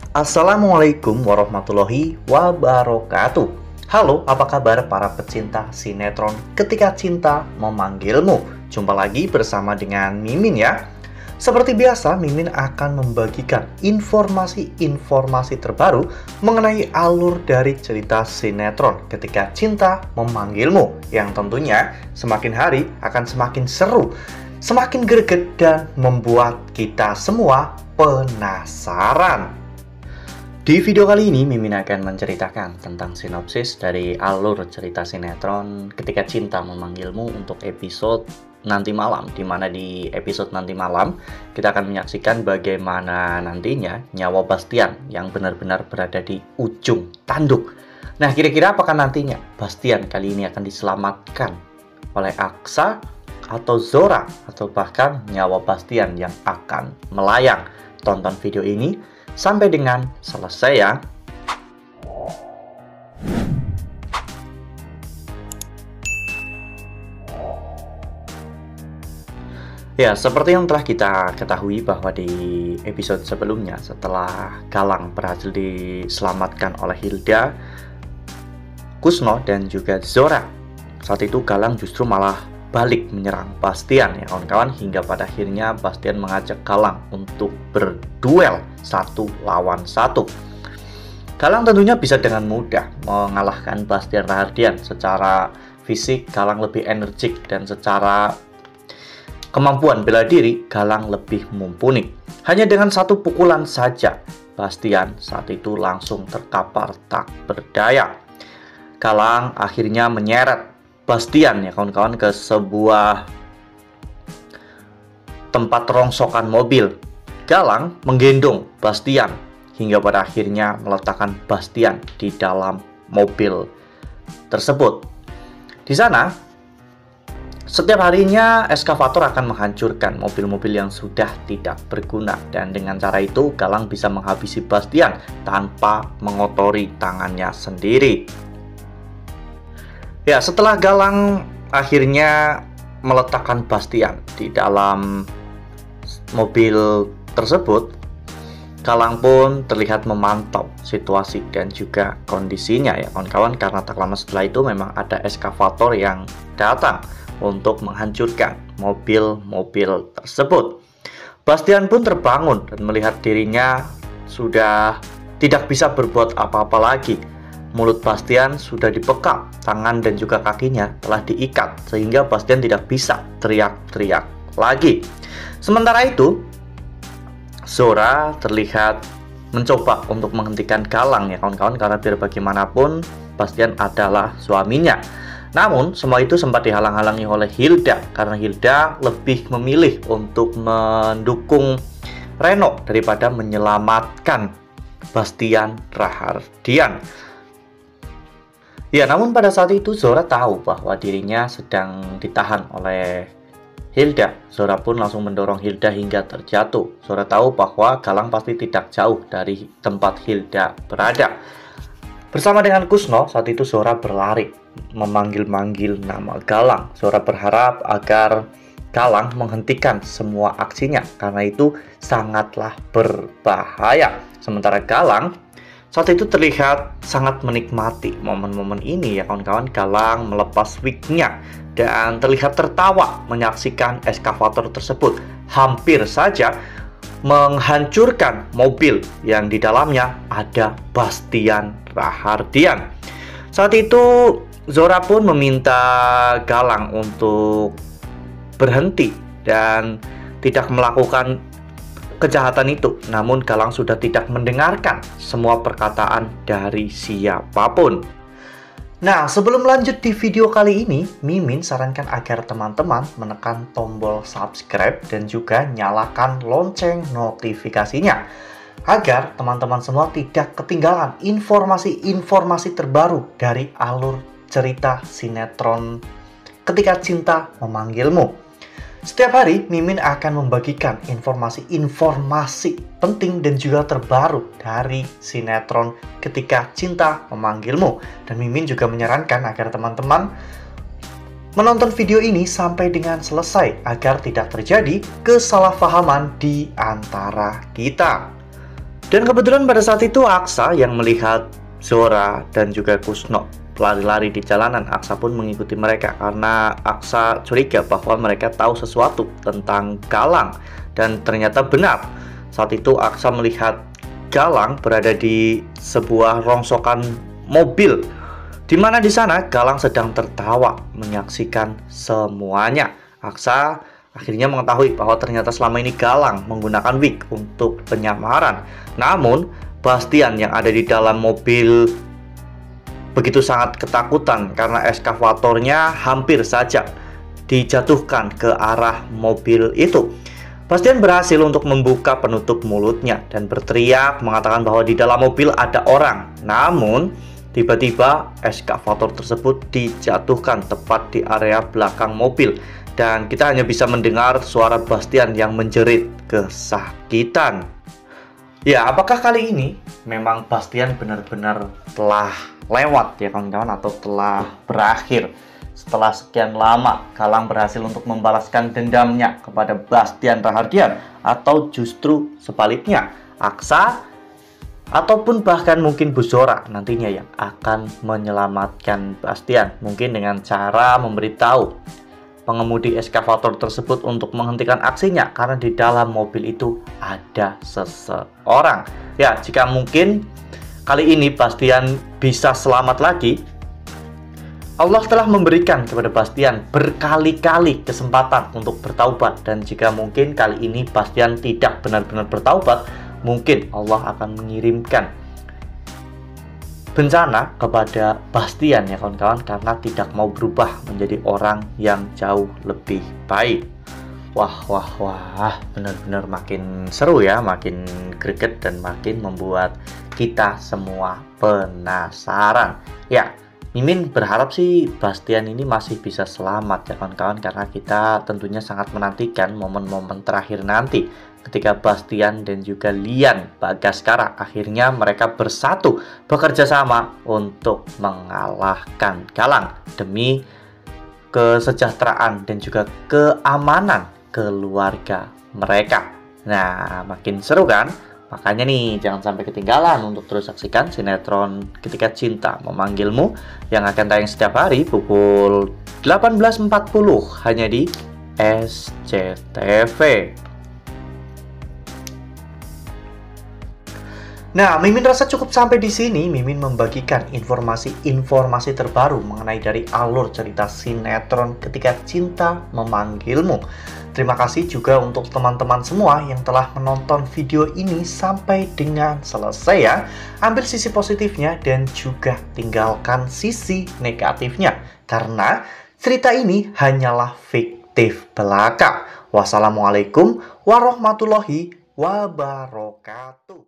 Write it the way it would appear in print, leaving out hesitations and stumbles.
Assalamualaikum warahmatullahi wabarakatuh. Halo, apa kabar para pecinta sinetron Ketika Cinta Memanggilmu? Jumpa lagi bersama dengan Mimin ya. Seperti biasa, Mimin akan membagikan informasi-informasi terbaru mengenai alur dari cerita sinetron Ketika Cinta Memanggilmu, yang tentunya semakin hari akan semakin seru, semakin greget, dan membuat kita semua penasaran. Di video kali ini, Mimin akan menceritakan tentang sinopsis dari alur cerita sinetron Ketika Cinta Memanggilmu untuk episode nanti malam, di mana di episode nanti malam kita akan menyaksikan bagaimana nantinya nyawa Bastian yang benar-benar berada di ujung tanduk. Nah, kira-kira apakah nantinya Bastian kali ini akan diselamatkan oleh Aksa atau Zora, atau bahkan nyawa Bastian yang akan melayang? Tonton video ini sampai dengan selesai ya. Ya, seperti yang telah kita ketahui bahwa di episode sebelumnya, setelah Galang berhasil diselamatkan oleh Hilda, Kusno, dan juga Zora, saat itu Galang justru malah balik menyerang Bastian ya kawan-kawan, hingga pada akhirnya Bastian mengajak Galang untuk berduel 1 lawan 1. Galang tentunya bisa dengan mudah mengalahkan Bastian Rahardian. Secara fisik Galang lebih energik, dan secara kemampuan bela diri Galang lebih mumpuni. Hanya dengan 1 pukulan saja Bastian saat itu langsung terkapar tak berdaya. Galang akhirnya menyeret Bastian ya kawan-kawan ke sebuah tempat rongsokan mobil. Galang menggendong Bastian hingga pada akhirnya meletakkan Bastian di dalam mobil tersebut. Di sana, setiap harinya eskavator akan menghancurkan mobil-mobil yang sudah tidak berguna, dan dengan cara itu Galang bisa menghabisi Bastian tanpa mengotori tangannya sendiri. Ya, setelah Galang akhirnya meletakkan Bastian di dalam mobil tersebut, Galang pun terlihat memantau situasi dan juga kondisinya ya kawan-kawan, karena tak lama setelah itu memang ada eskavator yang datang untuk menghancurkan mobil-mobil tersebut. Bastian pun terbangun dan melihat dirinya sudah tidak bisa berbuat apa-apa lagi. Mulut Bastian sudah dibekap, tangan dan juga kakinya telah diikat, sehingga Bastian tidak bisa teriak-teriak lagi. Sementara itu, Zora terlihat mencoba untuk menghentikan Galang ya kawan-kawan, karena biar bagaimanapun Bastian adalah suaminya. Namun semua itu sempat dihalang-halangi oleh Hilda, karena Hilda lebih memilih untuk mendukung Reno daripada menyelamatkan Bastian Rahardian. Ya, namun pada saat itu Zora tahu bahwa dirinya sedang ditahan oleh Hilda. Zora pun langsung mendorong Hilda hingga terjatuh. Zora tahu bahwa Galang pasti tidak jauh dari tempat Hilda berada. Bersama dengan Kusno, saat itu Zora berlari memanggil-manggil nama Galang. Zora berharap agar Galang menghentikan semua aksinya, karena itu sangatlah berbahaya. Sementara Galang saat itu terlihat sangat menikmati momen-momen ini ya kawan-kawan. Galang melepas wignya dan terlihat tertawa menyaksikan eskavator tersebut hampir saja menghancurkan mobil yang di dalamnya ada Bastian Rahardian. Saat itu Zora pun meminta Galang untuk berhenti dan tidak melakukan kejahatan itu. Namun Galang sudah tidak mendengarkan semua perkataan dari siapapun. Nah, sebelum lanjut di video kali ini, Mimin sarankan agar teman-teman menekan tombol subscribe dan juga nyalakan lonceng notifikasinya, agar teman-teman semua tidak ketinggalan informasi-informasi terbaru dari alur cerita sinetron Ketika Cinta Memanggilmu. Setiap hari, Mimin akan membagikan informasi-informasi penting dan juga terbaru dari sinetron Ketika Cinta Memanggilmu. Dan Mimin juga menyarankan agar teman-teman menonton video ini sampai dengan selesai, agar tidak terjadi kesalahpahaman di antara kita. Dan kebetulan pada saat itu Aksa yang melihat Zora dan juga Kusno lari-lari di jalanan. Aksa pun mengikuti mereka karena Aksa curiga bahwa mereka tahu sesuatu tentang Galang. Dan ternyata benar. Saat itu Aksa melihat Galang berada di sebuah rongsokan mobil, di mana di sana Galang sedang tertawa menyaksikan semuanya. Aksa akhirnya mengetahui bahwa ternyata selama ini Galang menggunakan wig untuk penyamaran. Namun Bastian yang ada di dalam mobil begitu sangat ketakutan karena eskavatornya hampir saja dijatuhkan ke arah mobil itu. Bastian berhasil untuk membuka penutup mulutnya dan berteriak mengatakan bahwa di dalam mobil ada orang. Namun tiba-tiba eskavator tersebut dijatuhkan tepat di area belakang mobil dan kita hanya bisa mendengar suara Bastian yang menjerit kesakitan. Ya, apakah kali ini memang Bastian benar-benar telah lewat ya kawan-kawan, atau telah berakhir? Setelah sekian lama Galang berhasil untuk membalaskan dendamnya kepada Bastian Rahardian, atau justru sebaliknya Aksa ataupun bahkan mungkin Bu Zora nantinya yang akan menyelamatkan Bastian, mungkin dengan cara memberitahu pengemudi eskavator tersebut untuk menghentikan aksinya karena di dalam mobil itu ada seseorang. Ya, jika mungkin kali ini Bastian bisa selamat lagi, Allah telah memberikan kepada Bastian berkali-kali kesempatan untuk bertaubat, dan jika mungkin kali ini Bastian tidak benar-benar bertaubat, mungkin Allah akan mengirimkan bencana kepada Bastian ya kawan-kawan, karena tidak mau berubah menjadi orang yang jauh lebih baik. Wah, benar-benar makin seru ya, makin greget dan makin membuat kita semua penasaran. Ya, Mimin berharap sih Bastian ini masih bisa selamat ya kawan-kawan, karena kita tentunya sangat menantikan momen-momen terakhir nanti ketika Bastian dan juga Lian Bagaskara akhirnya mereka bersatu bekerja sama untuk mengalahkan Galang demi kesejahteraan dan juga keamanan keluarga mereka. Nah, makin seru kan? Makanya nih, jangan sampai ketinggalan untuk terus saksikan sinetron Ketika Cinta Memanggilmu yang akan tayang setiap hari pukul 18.40 hanya di SCTV. Nah, Mimin rasa cukup sampai di sini. Mimin membagikan informasi-informasi terbaru mengenai dari alur cerita sinetron Ketika Cinta Memanggilmu. Terima kasih juga untuk teman-teman semua yang telah menonton video ini sampai dengan selesai ya. Ambil sisi positifnya dan juga tinggalkan sisi negatifnya, karena cerita ini hanyalah fiktif belaka. Wassalamualaikum warahmatullahi wabarakatuh.